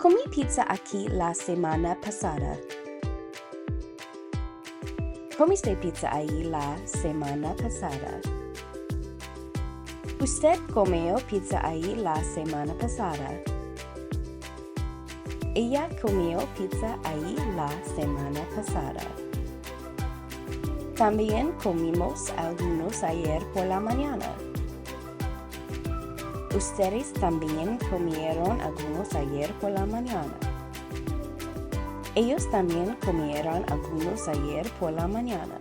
Comí pizza aquí la semana pasada. ¿Comiste pizza ahí la semana pasada? ¿Usted comió pizza ahí la semana pasada? Ella comió pizza ahí la semana pasada. También comimos algunos ayer por la mañana. Ustedes también comieron algunos ayer por la mañana. Ellos también comieron algunos ayer por la mañana.